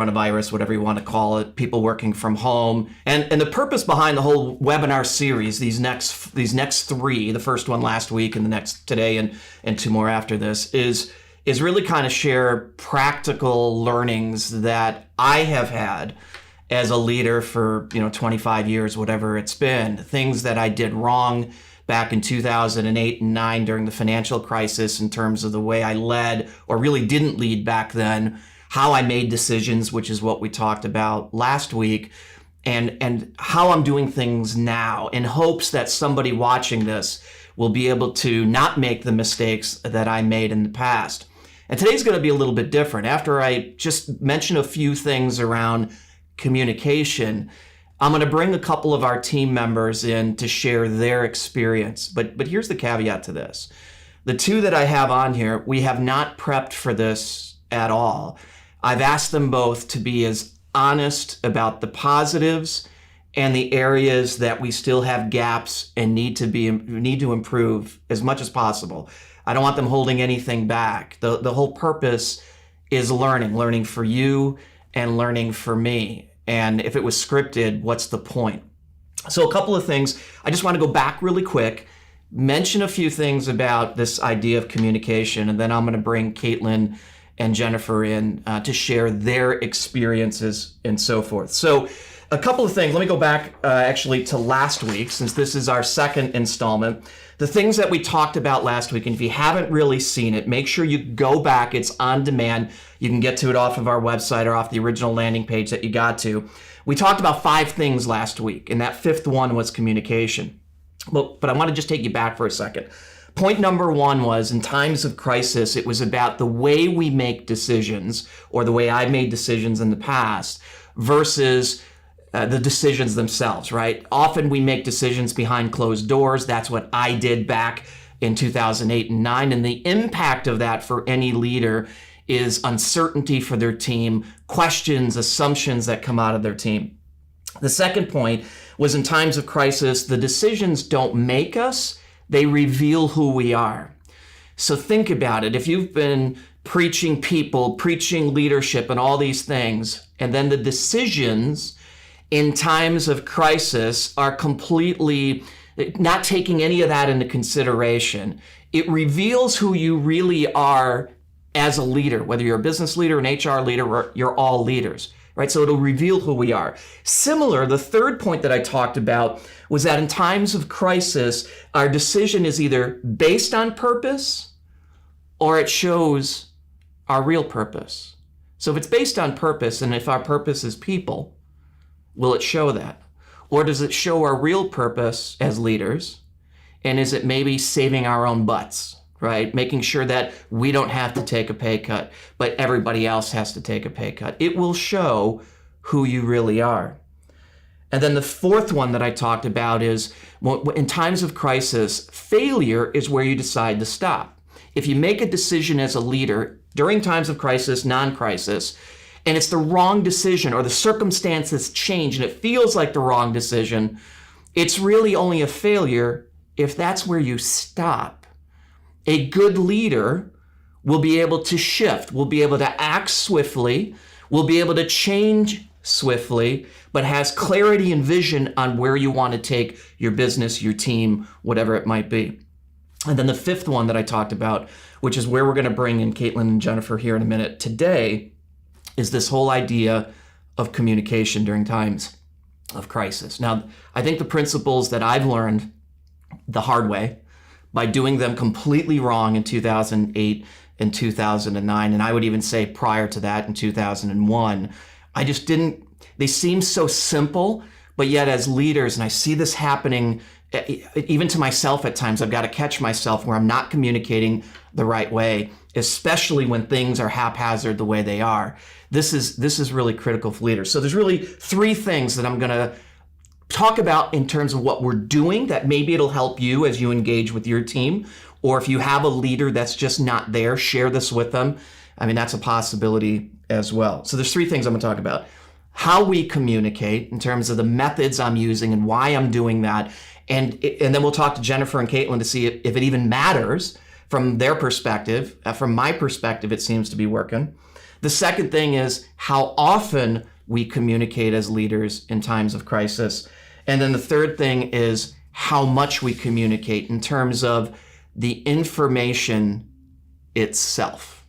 coronavirus, whatever you want to call it, people working from home. And the purpose behind the whole webinar series, these next three, the first one last week and the next today and two more after this, is really kind of share practical learnings that I have had as a leader for 25 years, whatever it's been, things that I did wrong back in 2008 and 9 during the financial crisis in terms of the way I led or really didn't lead back then, how I made decisions, which is what we talked about last week, and how I'm doing things now in hopes that somebody watching this will be able to not make the mistakes that I made in the past. And today's going to be a little bit different. After I just mention a few things around communication, I'm going to bring a couple of our team members in to share their experience. But here's the caveat to this. The two that I have on here, we have not prepped for this at all. I've asked them both to be as honest about the positives and the areas that we still have gaps and need to improve as much as possible. I don't want them holding anything back. The whole purpose is learning for you and learning for me. And if it was scripted, what's the point? So a couple of things. I just want to go back really quick, mention a few things about this idea of communication, and then I'm going to bring Caitlin and Jennifer in to share their experiences and so forth. So a couple of things. Let me go back actually to last week, since this is our second installment. The things that we talked about last week, and if you haven't really seen it, make sure you go back. It's on demand. You can get to it off of our website or off the original landing page that you got to. We talked about 5 things last week, and that 5th one was communication. But I want to just take you back for a second. Point number 1 was, in times of crisis, it was about the way we make decisions, or the way I made decisions in the past, versus the decisions themselves, right? Often we make decisions behind closed doors. That's what I did back in 2008 and 9. And the impact of that for any leader is uncertainty for their team, questions, assumptions that come out of their team. The second point was, in times of crisis, the decisions don't make us, they reveal who we are. So think about it. If you've been preaching people, preaching leadership and all these things, and then the decisions in times of crisis are completely not taking any of that into consideration, it reveals who you really are as a leader, whether you're a business leader, an HR leader, or you're all leaders, right? So it'll reveal who we are. Similar, the third point that I talked about was that in times of crisis, our decision is either based on purpose or it shows our real purpose. So if it's based on purpose, and if our purpose is people, will it show that? Or does it show our real purpose as leaders? And is it maybe saving our own butts, right? Making sure that we don't have to take a pay cut, but everybody else has to take a pay cut. It will show who you really are. And then the fourth one that I talked about is, in times of crisis, failure is where you decide to stop. If you make a decision as a leader during times of crisis, non-crisis, and it's the wrong decision, or the circumstances change and it feels like the wrong decision, it's really only a failure if that's where you stop. A good leader will be able to shift, will be able to act swiftly, will be able to change swiftly, but has clarity and vision on where you want to take your business, your team, whatever it might be. And then the 5th one that I talked about, which is where we're going to bring in Caitlin and Jennifer here in a minute today, is this whole idea of communication during times of crisis. Now, I think the principles that I've learned the hard way by doing them completely wrong in 2008 and 2009, and I would even say prior to that in 2001, they seem so simple, but yet as leaders, and I see this happening even to myself at times, I've got to catch myself where I'm not communicating the right way, especially when things are haphazard the way they are. This is really critical for leaders. So there's really 3 things that I'm going to talk about in terms of what we're doing that maybe it'll help you as you engage with your team. Or if you have a leader that's just not there, share this with them. I mean, that's a possibility as well. So there's 3 things I'm going to talk about. How we communicate in terms of the methods I'm using and why I'm doing that. And then we'll talk to Jennifer and Caitlin to see if it even matters from their perspective. From my perspective, it seems to be working. The second thing is how often we communicate as leaders in times of crisis. And then the third thing is how much we communicate in terms of the information itself.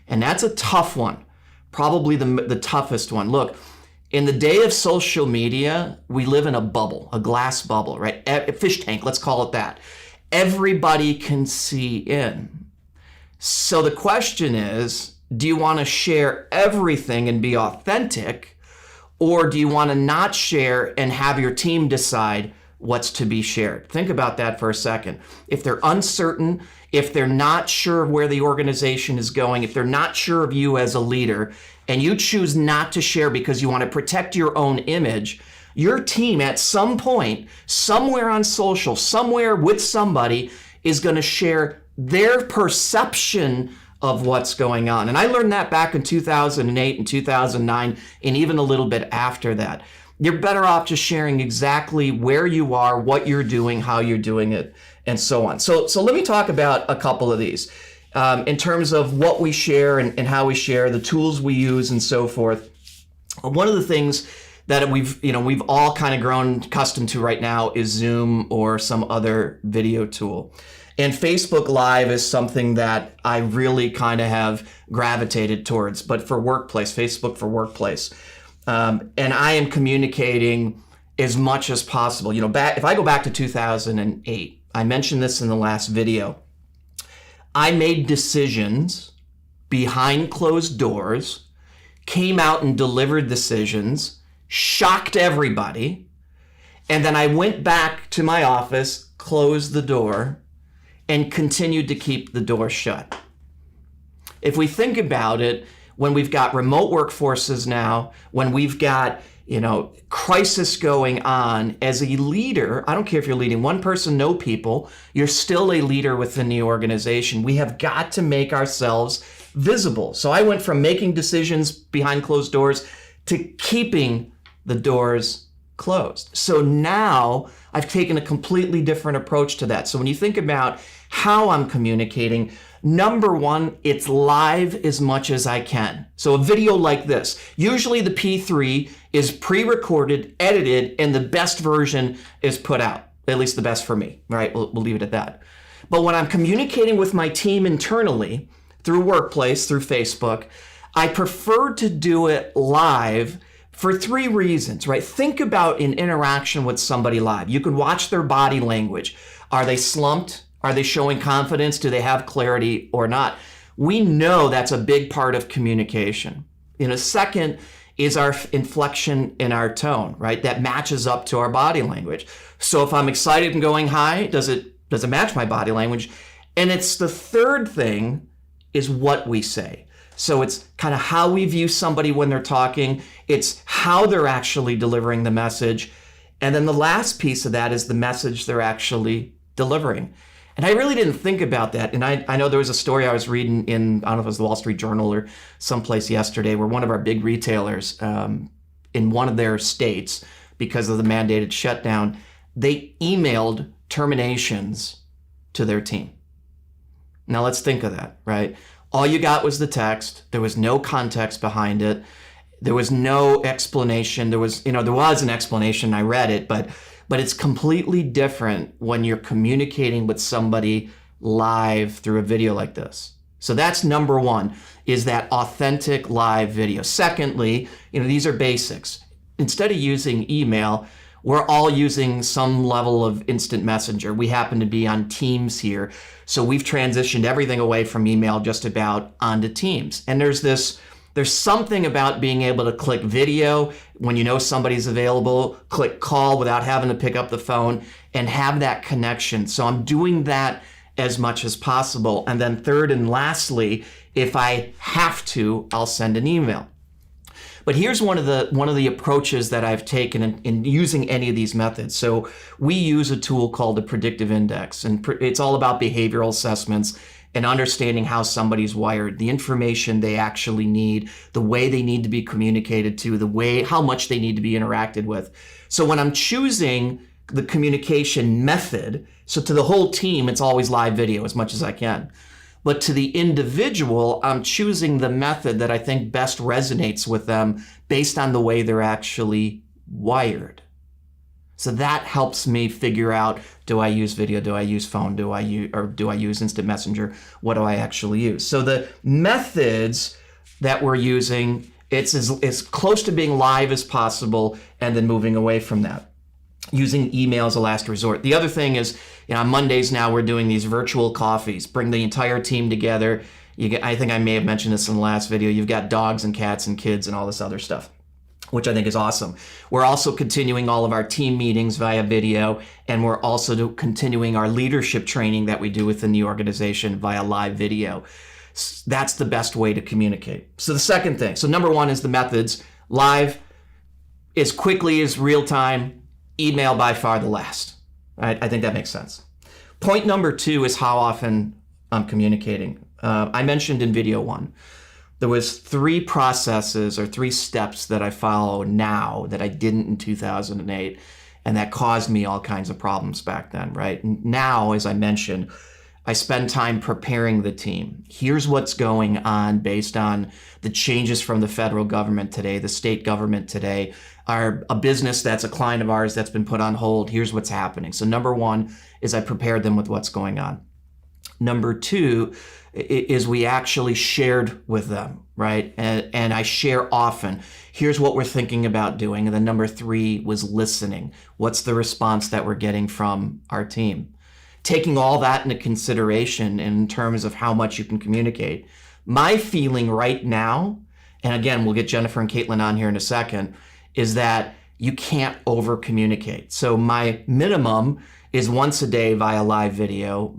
And that's a tough one, probably the toughest one. Look, in the day of social media, we live in a bubble, a glass bubble, right? A fish tank, let's call it that. Everybody can see in. So the question is, do you want to share everything and be authentic, or do you want to not share and have your team decide what's to be shared? Think about that for a second. If they're uncertain, if they're not sure of where the organization is going, if they're not sure of you as a leader, and you choose not to share because you want to protect your own image, your team at some point, somewhere on social, somewhere with somebody, is going to share their perception of what's going on. And I learned that back in 2008 and 2009, and even a little bit after that. You're better off just sharing exactly where you are, what you're doing, how you're doing it, and so on. So let me talk about a couple of these in terms of what we share and how we share, the tools we use, and so forth. One of the things that we've all kind of grown accustomed to right now is Zoom or some other video tool. And Facebook Live is something that I really kind of have gravitated towards, but for workplace, Facebook for workplace. And I am communicating as much as possible. If I go back to 2008, I mentioned this in the last video. I made decisions behind closed doors, came out and delivered decisions, shocked everybody, and then I went back to my office, closed the door, and continued to keep the door shut. If we think about it, when we've got remote workforces now, when we've got, crisis going on, as a leader, I don't care if you're leading one person, no people, you're still a leader within the organization. We have got to make ourselves visible. So I went from making decisions behind closed doors to keeping the doors closed. So now I've taken a completely different approach to that. So when you think about how I'm communicating, number one, it's live as much as I can. So a video like this, usually the P3 is pre-recorded, edited, and the best version is put out, at least the best for me, right? We'll leave it at that. But when I'm communicating with my team internally, through Workplace, through Facebook, I prefer to do it live for three reasons, right? Think about an interaction with somebody live. You can watch their body language. Are they slumped? Are they showing confidence? Do they have clarity or not? We know that's a big part of communication. Second is our inflection in our tone, right? That matches up to our body language. So if I'm excited and going high, does it match my body language? And it's the third thing is what we say. So it's kind of how we view somebody when they're talking. It's how they're actually delivering the message. And then the last piece of that is the message they're actually delivering. And I really didn't think about that. And I know there was a story I was reading in, I don't know if it was the Wall Street Journal or someplace yesterday, where one of our big retailers in one of their states, because of the mandated shutdown, they emailed terminations to their team. Now let's think of that, right? All you got was the text. There was no context behind it. There was no explanation. There was an explanation. I read it, but it's completely different when you're communicating with somebody live through a video like this. So that's number one, is that authentic live video. Secondly, these are basics. Instead of using email, we're all using some level of instant messenger. We happen to be on Teams here. So we've transitioned everything away from email just about onto Teams. And there's something about being able to click video when you know somebody's available, click call without having to pick up the phone, and have that connection. So I'm doing that as much as possible. And then third and lastly, if I have to, I'll send an email. But here's one of the approaches that I've taken in using any of these methods. So we use a tool called the Predictive Index, and it's all about behavioral assessments and understanding how somebody's wired, the information they actually need, the way they need to be communicated to, how much they need to be interacted with. So when I'm choosing the communication method, so to the whole team, it's always live video as much as I can. But to the individual, I'm choosing the method that I think best resonates with them based on the way they're actually wired. So that helps me figure out, do I use video? Do I use phone? Do I use instant messenger? What do I actually use? So the methods that we're using, it's as close to being live as possible, and then moving away from that. Using email as a last resort. The other thing is, on Mondays now we're doing these virtual coffees, bring the entire team together. I think I may have mentioned this in the last video. You've got dogs and cats and kids and all this other stuff, which I think is awesome. We're also continuing all of our team meetings via video, and we're also continuing our leadership training that we do within the organization via live video. That's the best way to communicate. So the second thing, so number one is the methods. Live, as quickly as real time. Email by far the last. I think that makes sense. Point number two is how often I'm communicating. I mentioned in video one, there was 3 processes or 3 steps that I follow now that I didn't in 2008, and that caused me all kinds of problems back then, right? Now, as I mentioned, I spend time preparing the team. Here's what's going on based on the changes from the federal government today, the state government today, a business that's a client of ours that's been put on hold. Here's what's happening. So number one is I prepared them with what's going on. Number two is we actually shared with them, right? And I share often. Here's what we're thinking about doing. And then number 3 was listening. What's the response that we're getting from our team? Taking all that into consideration in terms of how much you can communicate. My feeling right now, and again, we'll get Jennifer and Caitlin on here in a second, is that you can't over communicate. So my minimum is once a day via live video.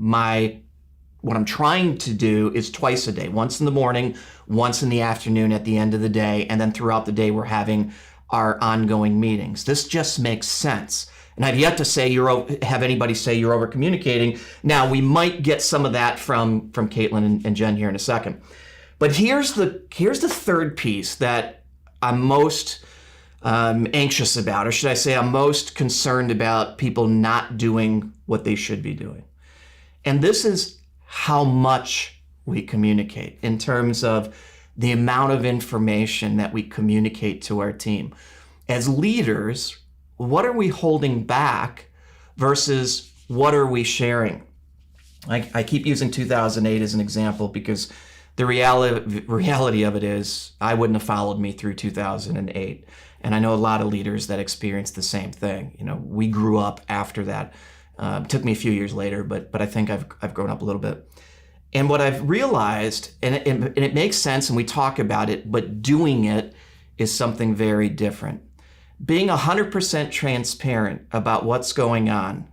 What I'm trying to do is twice a day, once in the morning, once in the afternoon at the end of the day, and then throughout the day we're having our ongoing meetings. This just makes sense. And I've yet to have anybody say you're over communicating. Now we might get some of that from Caitlin and Jen here in a second. But here's the third piece that I'm most anxious about, or should I say I'm most concerned about people not doing what they should be doing. And this is how much we communicate in terms of the amount of information that we communicate to our team. As leaders, what are we holding back versus what are we sharing? I keep using 2008 as an example because the reality of it is I wouldn't have followed me through 2008. And I know a lot of leaders that experienced the same thing. We grew up after that. It took me a few years later, but I think I've grown up a little bit. And what I've realized, and it makes sense and we talk about it, but doing it is something very different. Being 100% transparent about what's going on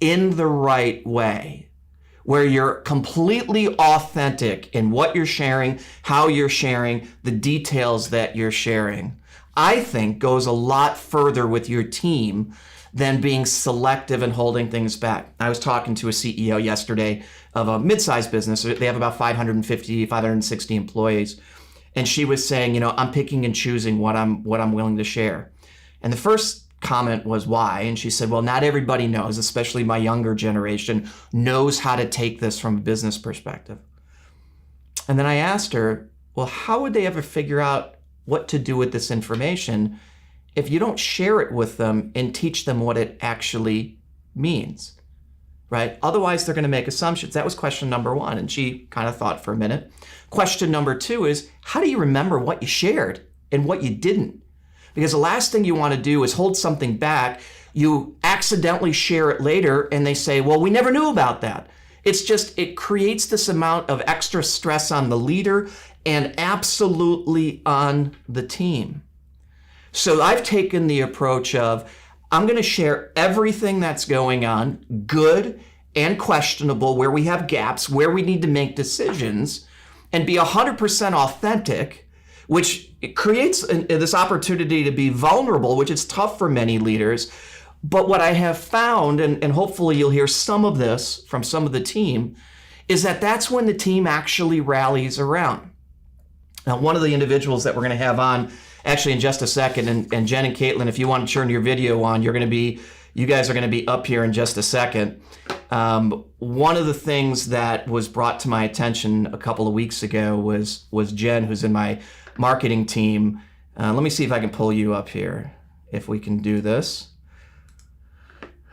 in the right way, where you're completely authentic in what you're sharing, how you're sharing, the details that you're sharing, I think goes a lot further with your team than being selective and holding things back. I was talking to a CEO yesterday of a mid-sized business. They have about 550, 560 employees. And she was saying, I'm picking and choosing what I'm willing to share. And the first comment was why? And she said, well, not everybody knows, especially my younger generation, knows how to take this from a business perspective. And then I asked her, well, how would they ever figure out what to do with this information if you don't share it with them and teach them what it actually means, right? Otherwise, they're going to make assumptions. That was question number 1. And she kind of thought for a minute. Question number 2 is, how do you remember what you shared and what you didn't? Because the last thing you want to do is hold something back. You accidentally share it later and they say, well, we never knew about that. It creates this amount of extra stress on the leader and absolutely on the team. So I've taken the approach of, I'm going to share everything that's going on, good and questionable, where we have gaps, where we need to make decisions, and be 100% authentic, which creates this opportunity to be vulnerable, which is tough for many leaders. But what I have found, and hopefully you'll hear some of this from some of the team, is that that's when the team actually rallies around. Now, one of the individuals that we're going to have on actually in just a second, and Jen and Caitlin, if you want to turn your video on, you guys are going to be up here in just a second. One of the things that was brought to my attention a couple of weeks ago was Jen, who's in my marketing team. Let me see if I can pull you up here, if we can do this.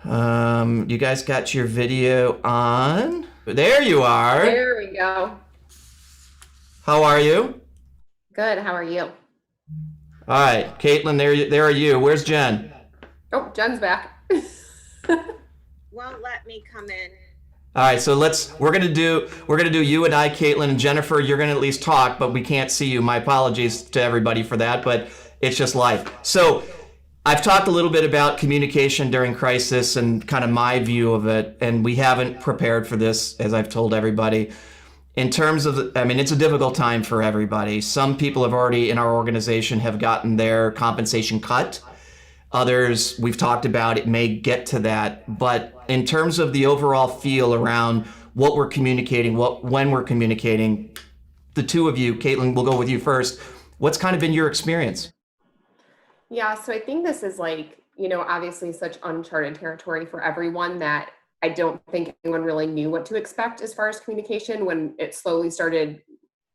You guys got your video on? There you are. There we go. How are you? Good. How are you? All right, Caitlin, there are you. Where's Jen? Oh, Jen's back. Won't let me come in. All right, so we're gonna do you and I, Caitlin, and Jennifer. You're gonna at least talk, but we can't see you. My apologies to everybody for that, but it's just life. So I've talked a little bit about communication during crisis and kind of my view of it, and we haven't prepared for this, as I've told everybody. In terms of, it's a difficult time for everybody. Some people have already in our organization have gotten their compensation cut. Others, we've talked about, it may get to that. But in terms of the overall feel around what we're communicating, when we're communicating, the two of you, Caitlin, we'll go with you first. What's kind of been your experience? Yeah, so I think this is obviously such uncharted territory for everyone that I don't think anyone really knew what to expect as far as communication when it slowly started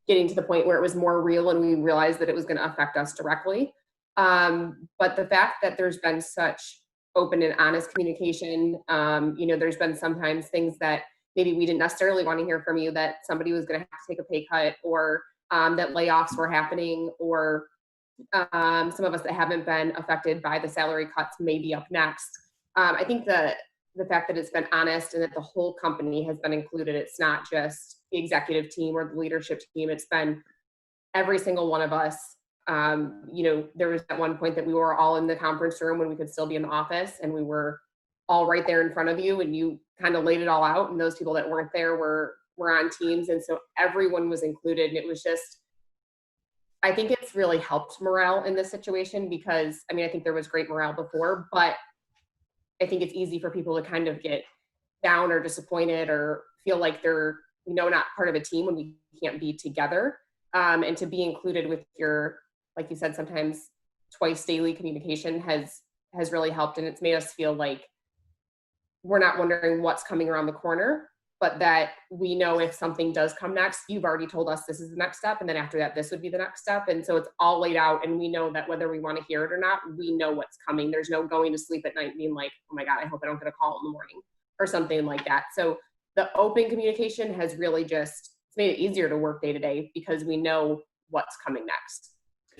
getting to the point where it was more real and we realized that it was going to affect us directly. But the fact that there's been such open and honest communication, there's been sometimes things that maybe we didn't necessarily want to hear from you, that somebody was going to have to take a pay cut, or that layoffs were happening, or some of us that haven't been affected by the salary cuts may be up next. I think the fact that it's been honest and that the whole company has been included, it's not just the executive team or the leadership team, it's been every single one of us. There was at one point that we were all in the conference room when we could still be in the office, and we were all right there in front of you, and you kind of laid it all out, and those people that weren't there were on Teams, and so everyone was included. And it was just, I think it's really helped morale in this situation, because I think there was great morale before, but I think it's easy for people to kind of get down or disappointed or feel like they're not part of a team when we can't be together. And to be included with your, like you said, sometimes twice daily communication has really helped, and it's made us feel like we're not wondering what's coming around the corner, but that we know if something does come next, you've already told us this is the next step, and then after that, this would be the next step. And so it's all laid out, and we know that whether we want to hear it or not, we know what's coming. There's no going to sleep at night and being like, oh my God, I hope I don't get a call in the morning or something like that. So the open communication has really just made it easier to work day to day, because we know what's coming next.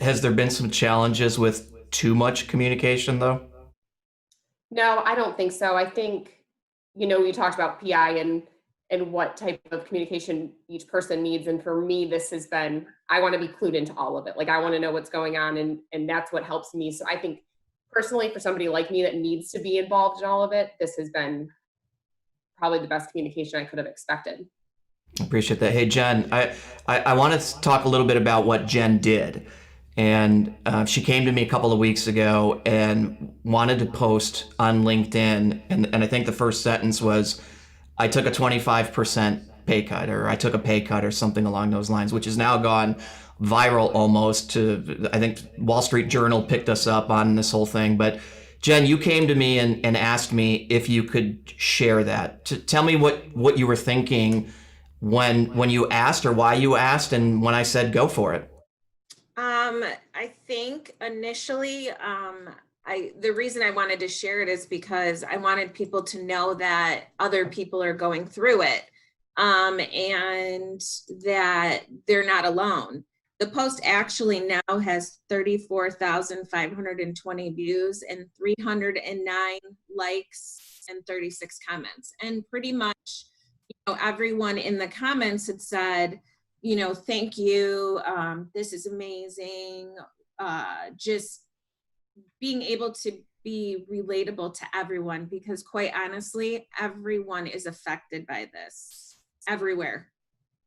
Has there been some challenges with too much communication, though? No, I don't think so. I think, we talked about PI and what type of communication each person needs. And for me, this has been, I want to be clued into all of it. Like, I want to know what's going on, and that's what helps me. So I think personally, for somebody like me that needs to be involved in all of it, this has been probably the best communication I could have expected. I appreciate that. Hey, Jen, I want to talk a little bit about what Jen did. And she came to me a couple of weeks ago and wanted to post on LinkedIn. And I think the first sentence was, I took a 25% pay cut, or I took a pay cut, or something along those lines, which has now gone viral almost to, I think Wall Street Journal picked us up on this whole thing. But Jen, you came to me and asked me if you could share that. Tell me what you were thinking when you asked, or why you asked, and when I said go for it. I think initially, the reason I wanted to share it is because I wanted people to know that other people are going through it, and that they're not alone. The post actually now has 34,520 views and 309 likes and 36 comments. And pretty much, everyone in the comments had said, thank you. This is amazing. Just being able to be relatable to everyone, because quite honestly, everyone is affected by this everywhere.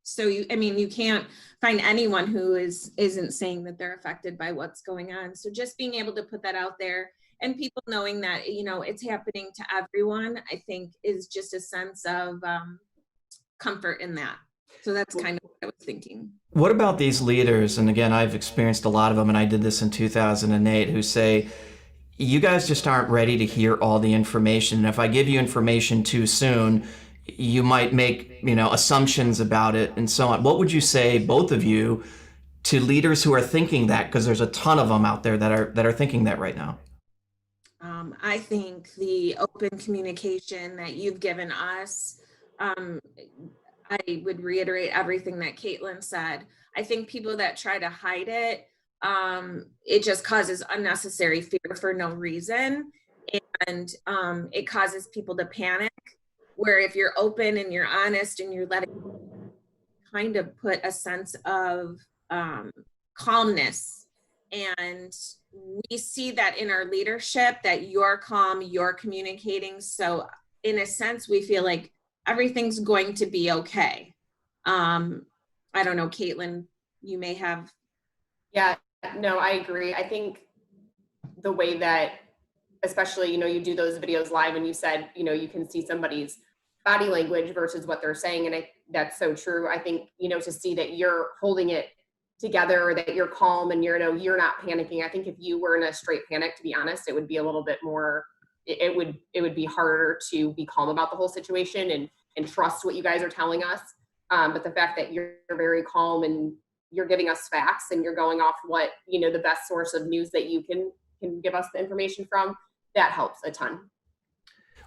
So you can't find anyone who isn't saying that they're affected by what's going on. So just being able to put that out there, and people knowing that, it's happening to everyone, I think is just a sense of comfort in that. So that's kind of what I was thinking. What about these leaders? And again, I've experienced a lot of them, and I did this in 2008, who say, you guys just aren't ready to hear all the information. And if I give you information too soon, you might make, assumptions about it and so on. What would you say, both of you, to leaders who are thinking that? Because there's a ton of them out there that are thinking that right now. I think the open communication that you've given us, I would reiterate everything that Caitlin said. I think people that try to hide it, it just causes unnecessary fear for no reason. And it causes people to panic. Where if you're open and you're honest and you're letting kind of put a sense of calmness. And we see that in our leadership, that you're calm, you're communicating. So in a sense, we feel like everything's going to be okay. I don't know, Caitlin, you may have. Yeah, no, I agree. I think the way that, especially, you do those videos live and you said, you can see somebody's body language versus what they're saying. And that's so true. I think, to see that you're holding it together, that you're calm and you're not panicking. I think if you were in a straight panic, to be honest, it would be a little bit more, it would be harder to be calm about the whole situation and trust what you guys are telling us. But the fact that you're very calm and you're giving us facts and you're going off what, the best source of news that you can give us the information from, that helps a ton.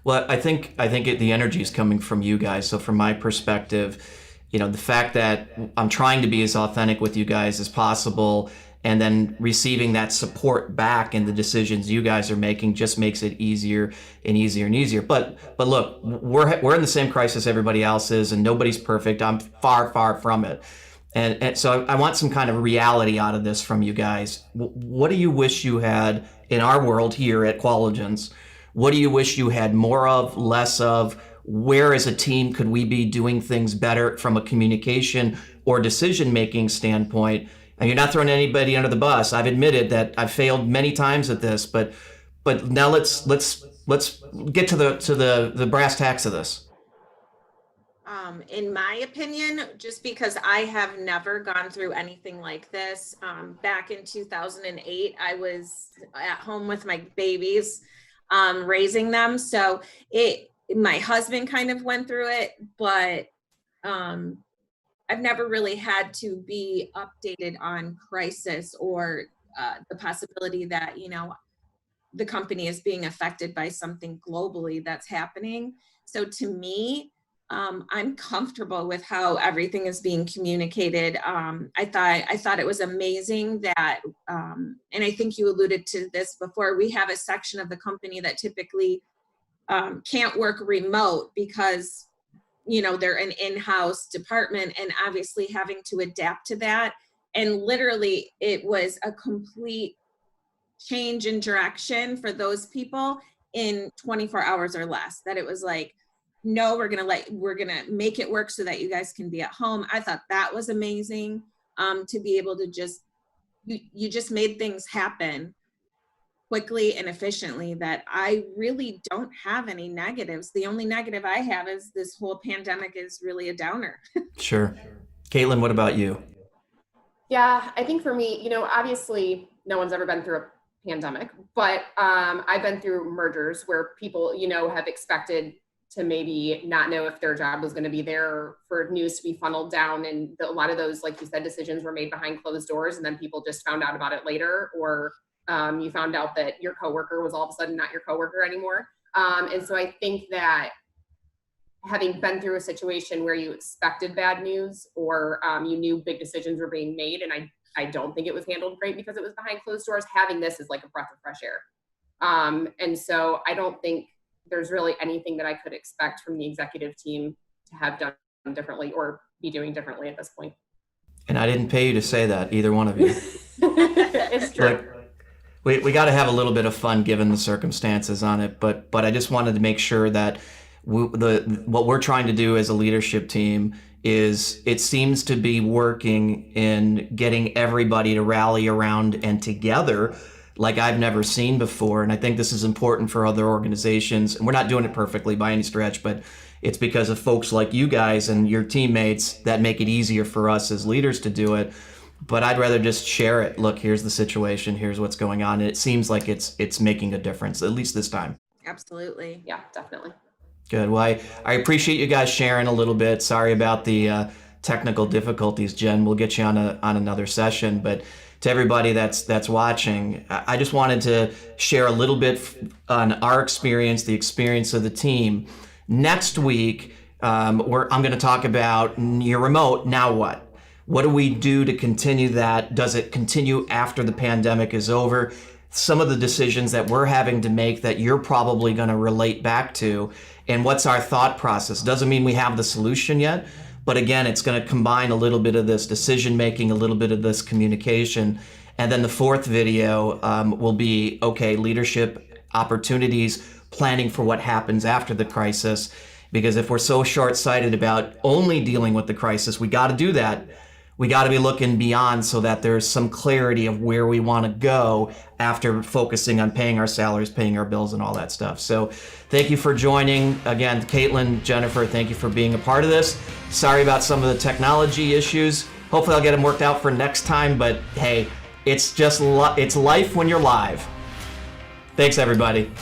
Well, I think the energy is coming from you guys. So from my perspective, the fact that I'm trying to be as authentic with you guys as possible, and then receiving that support back in the decisions you guys are making just makes it easier and easier and easier. But look, we're in the same crisis everybody else is, and nobody's perfect. I'm far, far from it. And so I want some kind of reality out of this from you guys. What do you wish you had in our world here at Qualigens? What do you wish you had more of, less of? Where as a team could we be doing things better from a communication or decision-making standpoint? And you're not throwing anybody under the bus. I've admitted that I've failed many times at this, but now let's get to the brass tacks of this. In my opinion, just because I have never gone through anything like this, back in 2008, I was at home with my babies, raising them. So my husband kind of went through it, but I've never really had to be updated on crisis or the possibility that, the company is being affected by something globally that's happening. So to me, I'm comfortable with how everything is being communicated. I thought it was amazing that, and I think you alluded to this before, we have a section of the company that typically can't work remote because, they're an in-house department, and obviously having to adapt to that. And literally it was a complete change in direction for those people in 24 hours or less, that it was like, no, we're gonna make it work so that you guys can be at home. I thought that was amazing, to be able to you just made things happen quickly and efficiently, that I really don't have any negatives. The only negative I have is this whole pandemic is really a downer. Sure. Caitlin, what about you? Yeah, I think for me, obviously no one's ever been through a pandemic, but I've been through mergers where people, have expected to maybe not know if their job was going to be there, or for news to be funneled down. And a lot of those, like you said, decisions were made behind closed doors, and then people just found out about it later, or you found out that your coworker was all of a sudden not your coworker anymore. And so I think that having been through a situation where you expected bad news, or you knew big decisions were being made, and I don't think it was handled great because it was behind closed doors, having this is like a breath of fresh air. And so I don't think there's really anything that I could expect from the executive team to have done differently or be doing differently at this point. And I didn't pay you to say that, either one of you. It's true. Look, we got to have a little bit of fun given the circumstances on it, but I just wanted to make sure that what we're trying to do as a leadership team is, it seems to be working in getting everybody to rally around and together like I've never seen before. And I think this is important for other organizations. And we're not doing it perfectly by any stretch, but it's because of folks like you guys and your teammates that make it easier for us as leaders to do it. But I'd rather just share it. Look, here's the situation. Here's what's going on. And it seems like it's making a difference, at least this time. Absolutely. Yeah, definitely. Good. Well, I appreciate you guys sharing a little bit. Sorry about the technical difficulties, Jen. We'll get you on another session. But to everybody that's watching, I just wanted to share a little bit on our experience, the experience of the team. Next week, I'm going to talk about your remote. Now what? What do we do to continue that? Does it continue after the pandemic is over? Some of the decisions that we're having to make that you're probably going to relate back to, and what's our thought process. Doesn't mean we have the solution yet, but again, it's going to combine a little bit of this decision making, a little bit of this communication. And then the fourth video will be, okay, leadership opportunities, planning for what happens after the crisis. Because if we're so short-sighted about only dealing with the crisis, we got to do that. We got to be looking beyond so that there's some clarity of where we want to go after focusing on paying our salaries, paying our bills, and all that stuff. So thank you for joining. Again, Caitlin, Jennifer, thank you for being a part of this. Sorry about some of the technology issues. Hopefully I'll get them worked out for next time, but hey, it's just it's life when you're live. Thanks, everybody.